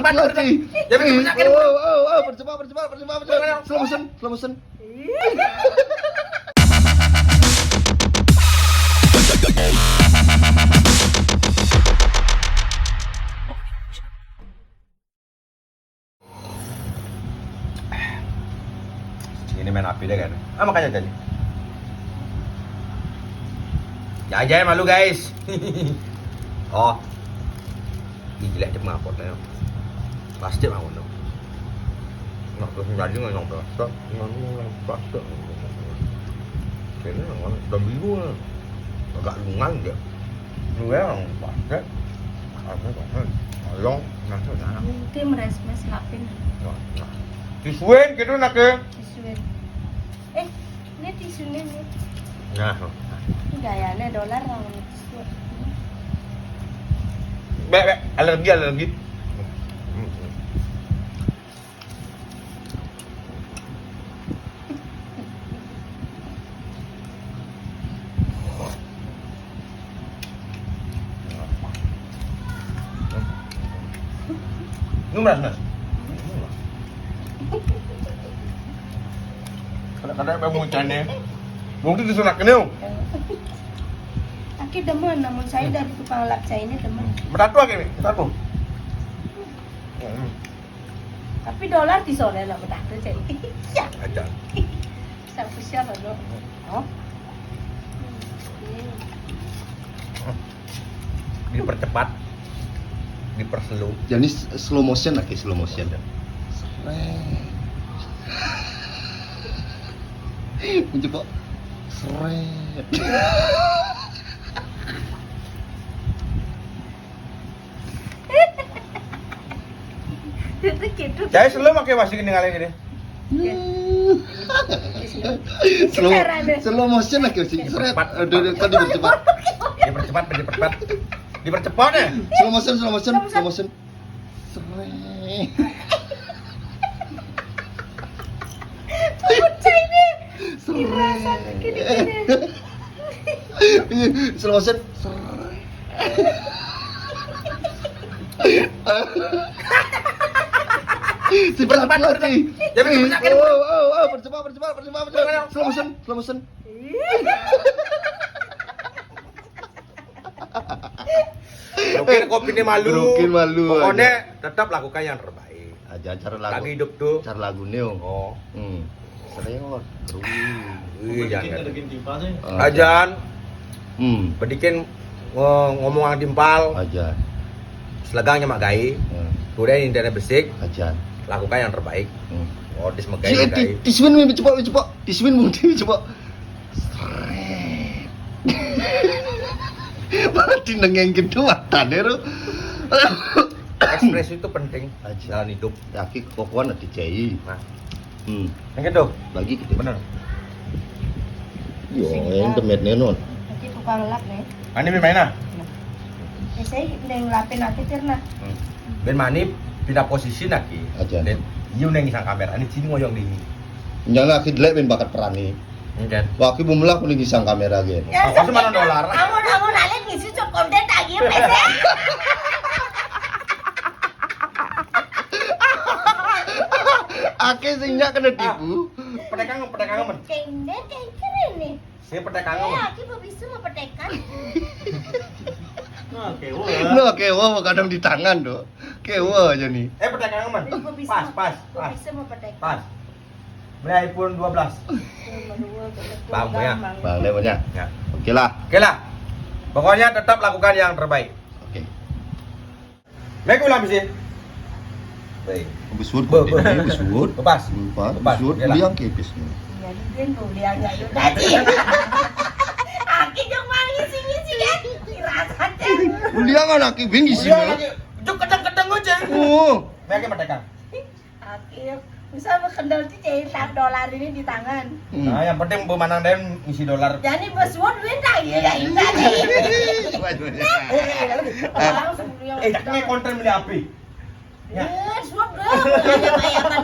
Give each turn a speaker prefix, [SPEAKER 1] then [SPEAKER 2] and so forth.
[SPEAKER 1] bercepat lagi. Bercepat. Slow motion.
[SPEAKER 2] Ini main api deh kan. Makanya jadi. Jajai malu guys. Oh. Gila dia mengapot lah. Pasti mau dong. Nak terus jadi ngomong plastik. Ngomong plastik. Kayaknya orang udah bingung lah. Agak lungan dia. Lu yang plastik. Ayo, nanti nak.
[SPEAKER 3] Nanti meres-mes lapin.
[SPEAKER 2] Tisuin gitu nak ke.
[SPEAKER 3] Tisuin. Ini tisunya nih.
[SPEAKER 2] Nah.
[SPEAKER 3] Ini gayanya dolar orang tisu.
[SPEAKER 2] Bek, alergi. Mas. Kadang-kadang mau cane. Mungkin disunak kene.
[SPEAKER 3] Aki demen, namun saya dari tukang lap saya ini demen.
[SPEAKER 2] Bertatu lagi nih, bertatu.
[SPEAKER 3] Tapi dolar di sore lah bertatu jadi. Ya.
[SPEAKER 2] Aja.
[SPEAKER 3] Selfie loh. Oh.
[SPEAKER 2] Dipercepat, diperslow.
[SPEAKER 1] Jadi slow motion. Mencoba seret.
[SPEAKER 3] Itu gitu.
[SPEAKER 2] Jadi slow pakai masih ninggalin ini.
[SPEAKER 1] Slow motion lagi sih. Seret. Kan dipercepat.
[SPEAKER 2] Dipercepat ya.
[SPEAKER 1] Slow motion. Seret.
[SPEAKER 3] Bocah ini.
[SPEAKER 1] Slow motion. Bercepat lagi.
[SPEAKER 2] Jadi
[SPEAKER 1] Bercepat. Slow motion.
[SPEAKER 2] Kopi ini malu. Pokoknya tetap lakukan yang terbaik.
[SPEAKER 1] Aja cara lagu.
[SPEAKER 2] Lagi hidup tuh.
[SPEAKER 1] Cara lagu nih.
[SPEAKER 2] Oh.
[SPEAKER 1] Serius.
[SPEAKER 2] Jangan. Ajan. Bedikin ngomong timpal.
[SPEAKER 1] Aja.
[SPEAKER 2] Selagangnya mak gai. Kemudian internet bersih.
[SPEAKER 1] Aja.
[SPEAKER 2] Lakukan yang terbaik. Oh, dis mak gai.
[SPEAKER 1] Diswin cepat. Diswin mungkin cepat. Berarti nengeng kedua tanero.
[SPEAKER 2] Ekspresi itu penting
[SPEAKER 1] Aja.
[SPEAKER 2] dalam hidup.
[SPEAKER 1] Yaki kokoan ada jai.
[SPEAKER 2] Nah.
[SPEAKER 1] Yang
[SPEAKER 2] gitu.
[SPEAKER 1] Lagi gitu.
[SPEAKER 2] Bener.
[SPEAKER 1] Yo, yang temetnya non.
[SPEAKER 3] Nanti tukang lap nih.
[SPEAKER 2] Mani main
[SPEAKER 3] Saya udah ngelapin nanti tirna.
[SPEAKER 2] Ben mani pindah posisi lagi.
[SPEAKER 1] Aja.
[SPEAKER 2] Dan you neng isang kamera. Ini sini ngoyong di ini.
[SPEAKER 1] Jangan lagi delek ben bakat perani.
[SPEAKER 2] Kan.
[SPEAKER 1] Waki bumlah kuning isang kamera gitu.
[SPEAKER 2] Aku mana dolar?
[SPEAKER 3] Kamu nalen ngisi cok konten lagi pese.
[SPEAKER 1] Ake singnya kena tipu.
[SPEAKER 2] Pedekan men.
[SPEAKER 3] Kayaknya keren nih.
[SPEAKER 2] Saya pedekan men.
[SPEAKER 3] Aki bisa mau petekan.
[SPEAKER 1] Lo kewa kadang di tangan do. Kewa aja nih.
[SPEAKER 2] Pedekan men. Pas.
[SPEAKER 3] Bisa mau petekan.
[SPEAKER 2] Pas. Beli iPhone 12. Bang ya.
[SPEAKER 1] Bang levelnya.
[SPEAKER 2] Ya.
[SPEAKER 1] Oke lah.
[SPEAKER 2] Pokoknya tetap lakukan yang terbaik.
[SPEAKER 1] Oke.
[SPEAKER 2] Baik ulang sih. Baik.
[SPEAKER 1] Besut.
[SPEAKER 2] Be.
[SPEAKER 1] Besut.
[SPEAKER 2] Lepas.
[SPEAKER 1] Besut.
[SPEAKER 2] Yalah.
[SPEAKER 1] Liang kepis nih.
[SPEAKER 3] Ya dia tuh dia enggak yo tadi. Aki jong mangi sini kan. Dirasanya.
[SPEAKER 1] Liang anak ibing isi.
[SPEAKER 2] Juk kedeng aja.
[SPEAKER 1] Oh.
[SPEAKER 2] Baik pedekan.
[SPEAKER 3] Aki bisa kendal $1 ini di tangan.
[SPEAKER 2] Nah, yang penting pemanang dan ngisi dolar.
[SPEAKER 3] Jadi bos duit lagi ya ini. Langsung dia.
[SPEAKER 2] Ini konten beli api.
[SPEAKER 3] Ya, suap dong. Banyak bayaran.